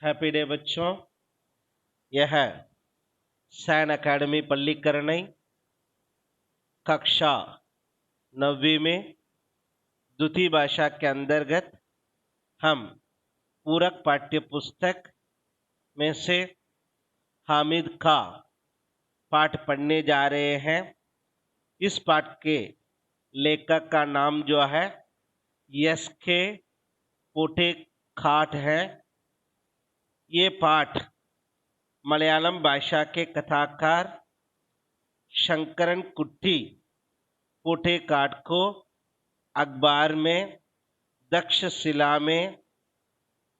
Happy day बच्चों। यह San academy Pallikaranai कक्षा 9वीं में द्वितीय भाषा के अंतर्गत हम पूरक पाठ्य पुस्तक में से हामिद का पाठ पढ़ने जा रहे हैं। इस पाठ के लेखक का नाम जो है एस.के. पोटेखाट है। ये पाठ मलयालम भाषा के कथाकार शंकरन कुट्टी पोटेखाट को अखबार में तक्षशिला में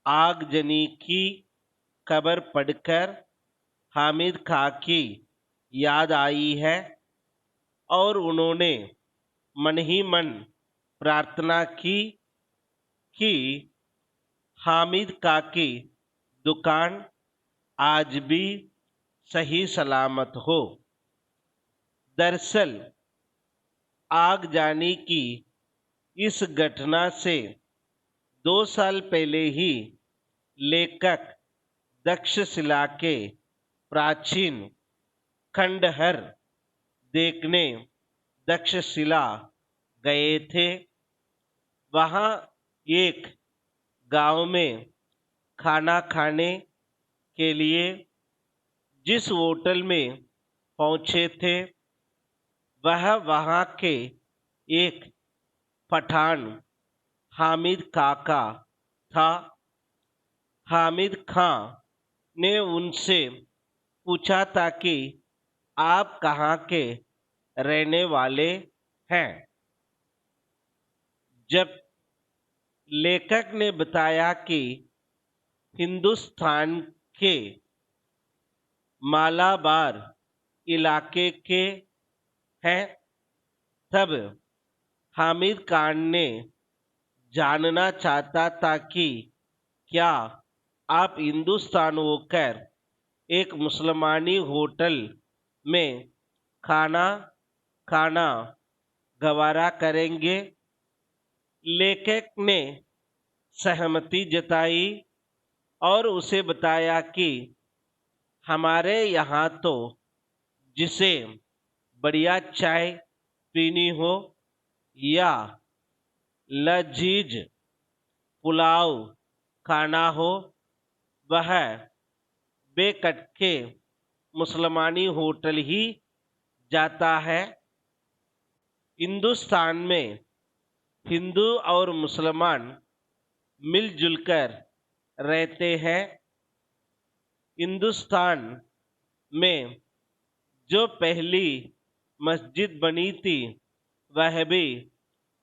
आगजनी की खबर पढ़कर हामिद खां की याद आई है और उन्होंने मन ही मन प्रार्थना की कि हामिद खां की दुकान आज भी सही सलामत हो। दरअसल आगजनी की इस घटना से 2 साल पहले ही लेखक तक्षशिला के प्राचीन खंडहर देखने तक्षशिला गए थे। वहाँ एक गांव में खाना खाने के लिए जिस होटल में पहुंचे थे वह वहाँ के एक पठान हामिद खां का था। हामिद खां ने उनसे पूछा था कि आप कहाँ के रहने वाले हैं। जब लेखक ने बताया कि हिंदुस्तान के मालाबार इलाके के हैं, तब हामिद खान ने जानना चाहता था कि क्या आप हिंदुस्तान होकर एक मुसलमानी होटल में खाना खाना गवारा करेंगे। लेखक ने सहमति जताई और उसे बताया कि हमारे यहाँ तो जिसे बढ़िया चाय पीनी हो या लजीज पुलाव खाना हो वह बेकटके मुसलमानी होटल ही जाता है। हिंदुस्तान में हिंदू और मुसलमान मिलजुल कर रहते हैं। हिंदुस्तान में जो पहली मस्जिद बनी थी वह भी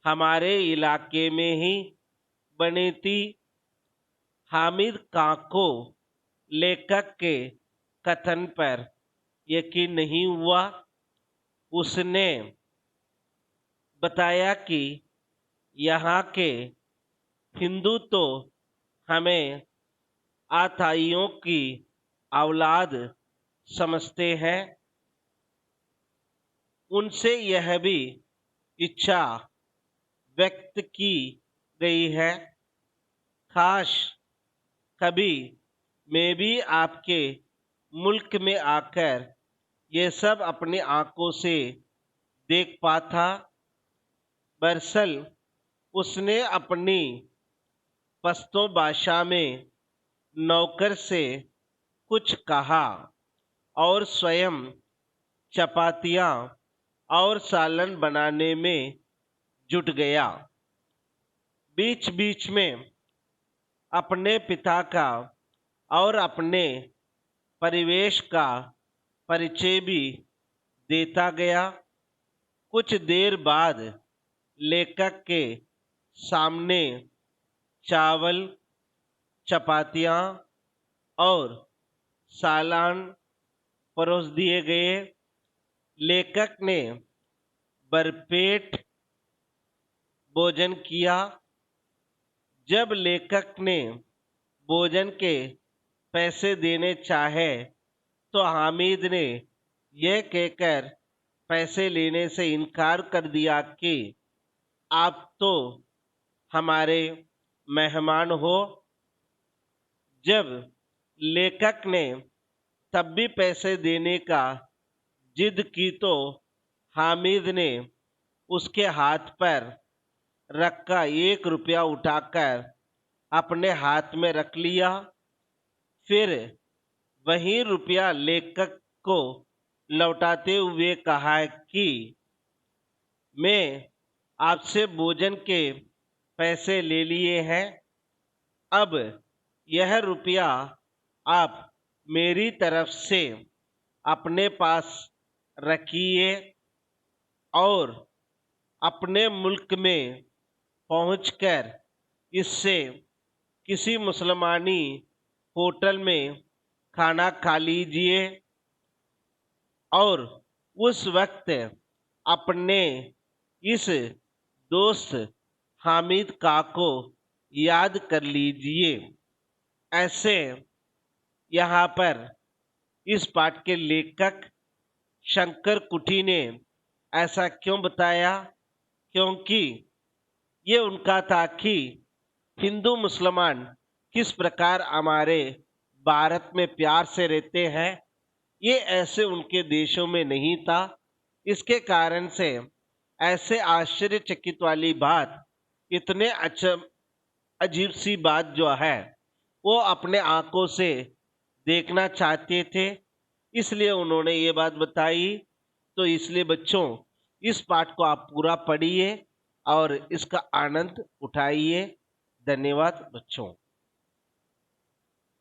हमारे इलाके में ही बनी थी। हामिद खां को लेखक के कथन पर यकीन नहीं हुआ। उसने बताया कि यहाँ के हिंदू तो हमें आताइयों की औलाद समझते हैं। उनसे यह भी इच्छा व्यक्त की गई है, काश कभी मैं भी आपके मुल्क में आकर ये सब अपनी आंखों से देख पाता। दरअसल उसने अपनी पश्तो भाषा में नौकर से कुछ कहा और स्वयं चपातियाँ और सालन बनाने में जुट गया। बीच बीच में अपने पिता का और अपने परिवेश का परिचय भी देता गया। कुछ देर बाद लेखक के सामने चावल, चपातियाँ और सालन परोस दिए गए। लेखक ने भरपेट भोजन किया। जब लेखक ने भोजन के पैसे देने चाहे तो हामिद ने यह कहकर पैसे लेने से इनकार कर दिया कि आप तो हमारे मेहमान हो। जब लेखक ने तब भी पैसे देने का जिद की तो हामिद ने उसके हाथ पर रखा 1 रुपया उठाकर अपने हाथ में रख लिया। फिर वही रुपया लेखक को लौटाते हुए कहा कि मैं आपसे भोजन के पैसे ले लिए हैं, अब यह रुपया आप मेरी तरफ से अपने पास रखिए और अपने मुल्क में पहुंचकर इससे किसी मुसलमानी होटल में खाना खा लीजिए और उस वक्त अपने इस दोस्त हामिद का को याद कर लीजिए। ऐसे यहाँ पर इस पाठ के लेखक शंकर कुटी ने ऐसा क्यों बताया? क्योंकि ये उनका था कि हिंदू मुसलमान किस प्रकार हमारे भारत में प्यार से रहते हैं, ये ऐसे उनके देशों में नहीं था। इसके कारण से ऐसे आश्चर्यचकित वाली बात, इतने अजीब सी बात जो है वो अपने आंखों से देखना चाहते थे, इसलिए उन्होंने ये बात बताई। तो इसलिए बच्चों, इस पाठ को आप पूरा पढ़िए और इसका आनंद उठाइए। धन्यवाद बच्चों।